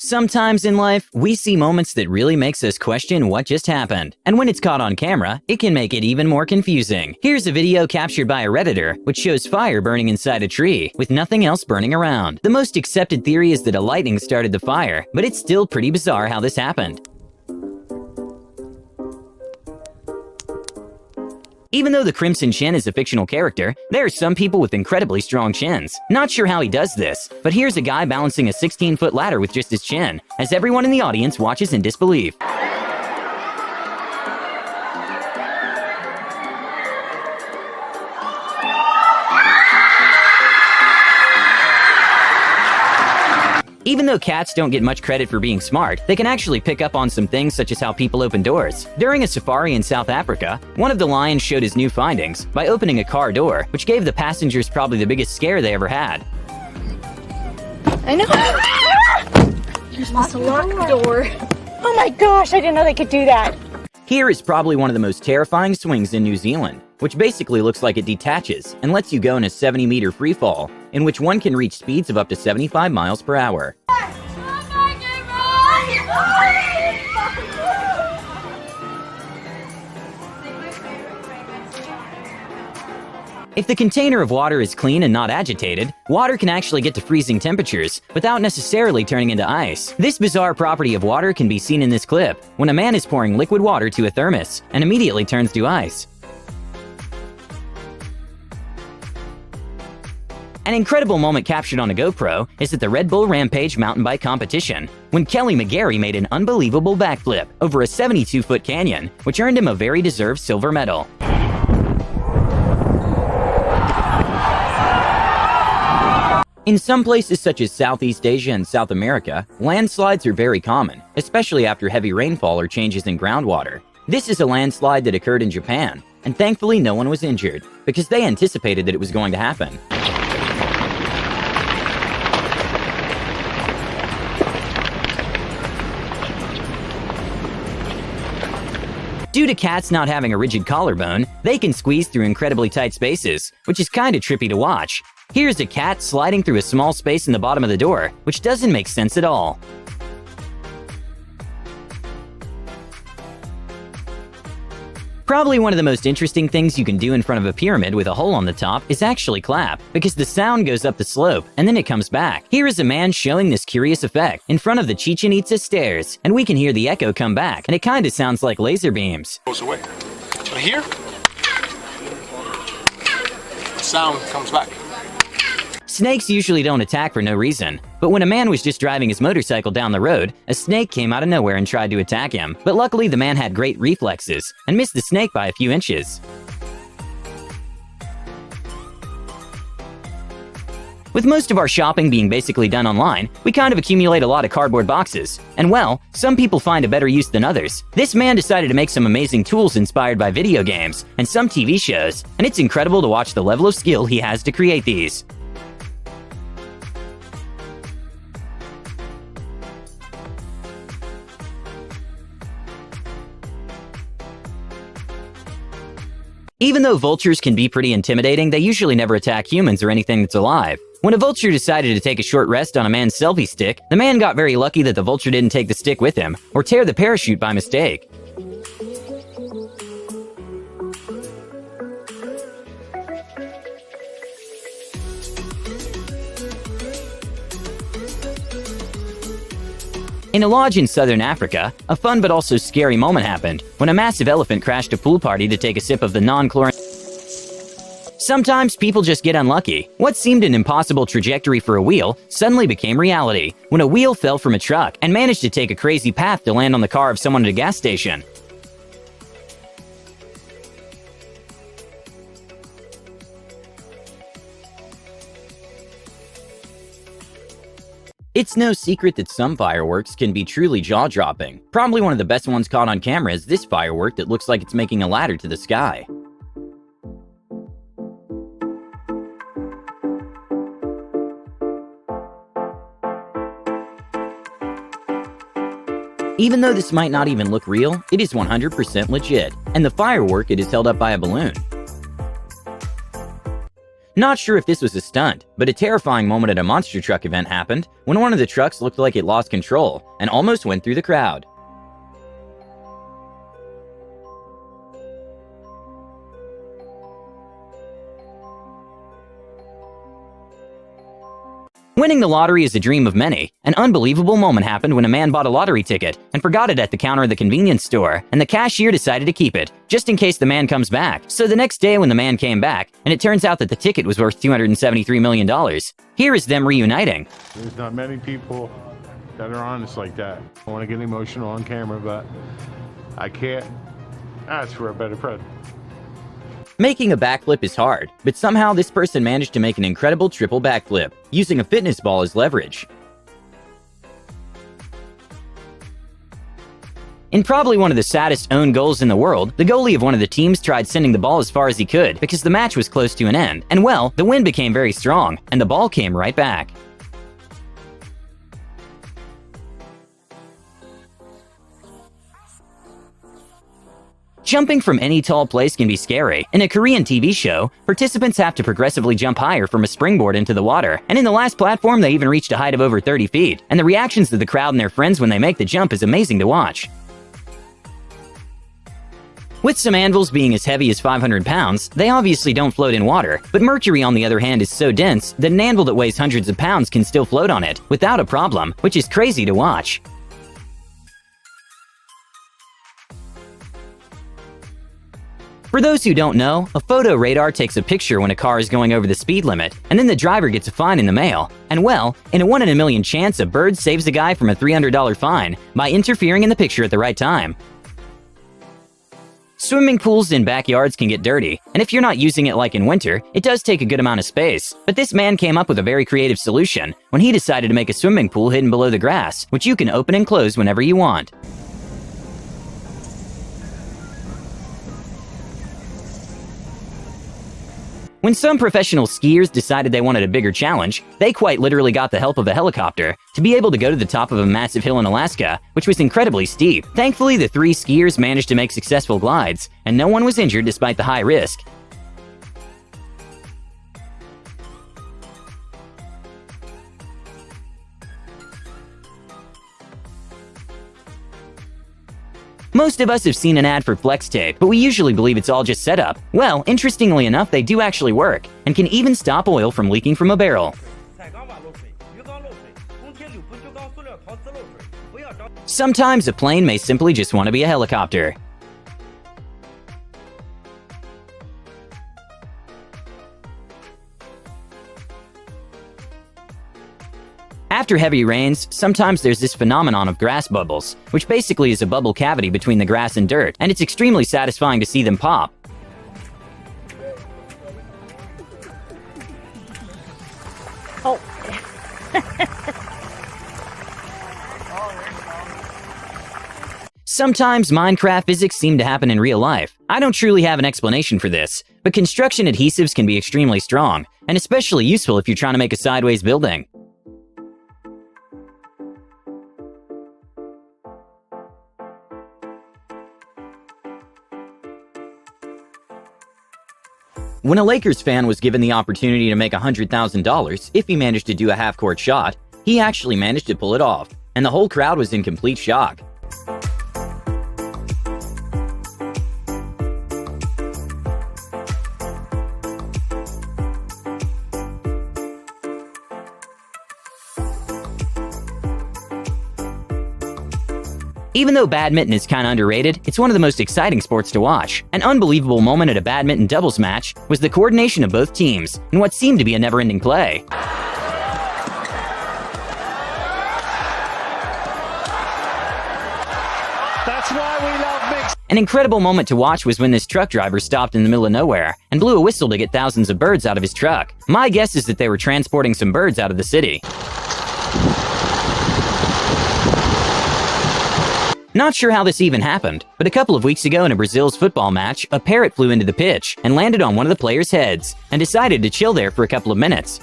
Sometimes in life, we see moments that really makes us question what just happened. And when it's caught on camera, it can make it even more confusing. Here's a video captured by a Redditor, which shows fire burning inside a tree, with nothing else burning around. The most accepted theory is that a lightning started the fire, but it's still pretty bizarre how this happened. Even though the Crimson Chin is a fictional character, there are some people with incredibly strong chins. Not sure how he does this, but here's a guy balancing a 16-foot ladder with just his chin, as everyone in the audience watches in disbelief. Even though cats don't get much credit for being smart, they can actually pick up on some things such as how people open doors. During a safari in South Africa, one of the lions showed his new findings by opening a car door, which gave the passengers probably the biggest scare they ever had. I know. There's this locked door. Oh my gosh, I didn't know they could do that. Here is probably one of the most terrifying swings in New Zealand, which basically looks like it detaches and lets you go in a 70-meter free fall, in which one can reach speeds of up to 75 miles per hour. If the container of water is clean and not agitated, water can actually get to freezing temperatures without necessarily turning into ice. This bizarre property of water can be seen in this clip, when a man is pouring liquid water to a thermos and immediately turns to ice. An incredible moment captured on a GoPro is at the Red Bull Rampage mountain bike competition, when Kelly McGarry made an unbelievable backflip over a 72-foot canyon, which earned him a very deserved silver medal. In some places such as Southeast Asia and South America, landslides are very common, especially after heavy rainfall or changes in groundwater. This is a landslide that occurred in Japan, and thankfully no one was injured, because they anticipated that it was going to happen. Due to cats not having a rigid collarbone, they can squeeze through incredibly tight spaces, which is kinda trippy to watch. Here's a cat sliding through a small space in the bottom of the door, which doesn't make sense at all. Probably one of the most interesting things you can do in front of a pyramid with a hole on the top is actually clap, because the sound goes up the slope and then it comes back. Here is a man showing this curious effect in front of the Chichen Itza stairs, and we can hear the echo come back, and it kinda sounds like laser beams. Goes away. But here, the sound comes back. Snakes usually don't attack for no reason, but when a man was just driving his motorcycle down the road, a snake came out of nowhere and tried to attack him, but luckily the man had great reflexes and missed the snake by a few inches. With most of our shopping being basically done online, we kind of accumulate a lot of cardboard boxes. And well, some people find a better use than others. This man decided to make some amazing tools inspired by video games and some TV shows, and it's incredible to watch the level of skill he has to create these. Even though vultures can be pretty intimidating, they usually never attack humans or anything that's alive. When a vulture decided to take a short rest on a man's selfie stick, the man got very lucky that the vulture didn't take the stick with him or tear the parachute by mistake. In a lodge in southern Africa, a fun but also scary moment happened when a massive elephant crashed a pool party to take a sip of the non-chlorine. Sometimes people just get unlucky. What seemed an impossible trajectory for a wheel suddenly became reality when a wheel fell from a truck and managed to take a crazy path to land on the car of someone at a gas station. It's no secret that some fireworks can be truly jaw-dropping. Probably one of the best ones caught on camera is this firework that looks like it's making a ladder to the sky. Even though this might not even look real, it is 100% legit, and the firework it is held up by a balloon. Not sure if this was a stunt, but a terrifying moment at a monster truck event happened when one of the trucks looked like it lost control and almost went through the crowd. Winning the lottery is a dream of many. An unbelievable moment happened when a man bought a lottery ticket and forgot it at the counter of the convenience store, and the cashier decided to keep it, just in case the man comes back. So the next day when the man came back, and it turns out that the ticket was worth $273 million. Here is them reuniting. There's not many people that are honest like that. I want to get emotional on camera, but I can't ask for a better present. Making a backflip is hard, but somehow this person managed to make an incredible triple backflip, using a fitness ball as leverage. In probably one of the saddest own goals in the world, the goalie of one of the teams tried sending the ball as far as he could because the match was close to an end. And well, the wind became very strong, and the ball came right back. Jumping from any tall place can be scary. In a Korean TV show, participants have to progressively jump higher from a springboard into the water, and in the last platform they even reached a height of over 30 feet, and the reactions of the crowd and their friends when they make the jump is amazing to watch. With some anvils being as heavy as 500 pounds, they obviously don't float in water, but mercury on the other hand is so dense that an anvil that weighs hundreds of pounds can still float on it, without a problem, which is crazy to watch. For those who don't know, a photo radar takes a picture when a car is going over the speed limit, and then the driver gets a fine in the mail. And well, in a 1 in a million chance, a bird saves a guy from a $300 fine by interfering in the picture at the right time. Swimming pools in backyards can get dirty, and if you're not using it like in winter, it does take a good amount of space. But this man came up with a very creative solution when he decided to make a swimming pool hidden below the grass, which you can open and close whenever you want. When some professional skiers decided they wanted a bigger challenge, they quite literally got the help of a helicopter to be able to go to the top of a massive hill in Alaska, which was incredibly steep. Thankfully, the 3 skiers managed to make successful glides, and no one was injured despite the high risk. Most of us have seen an ad for flex tape, but we usually believe it's all just set up. Well, interestingly enough, they do actually work, and can even stop oil from leaking from a barrel. Sometimes a plane may simply just want to be a helicopter. After heavy rains, sometimes there's this phenomenon of grass bubbles, which basically is a bubble cavity between the grass and dirt, and it's extremely satisfying to see them pop. Oh. Sometimes Minecraft physics seem to happen in real life. I don't truly have an explanation for this, but construction adhesives can be extremely strong, and especially useful if you're trying to make a sideways building. When a Lakers fan was given the opportunity to make $100,000 if he managed to do a half-court shot, he actually managed to pull it off, and the whole crowd was in complete shock. Even though badminton is kinda underrated, it's one of the most exciting sports to watch. An unbelievable moment at a badminton doubles match was the coordination of both teams in what seemed to be a never-ending play. That's why we love mixed. An incredible moment to watch was when this truck driver stopped in the middle of nowhere and blew a whistle to get thousands of birds out of his truck. My guess is that they were transporting some birds out of the city. Not sure how this even happened, but a couple of weeks ago in a Brazil's football match, a parrot flew into the pitch and landed on one of the players' heads and decided to chill there for a couple of minutes.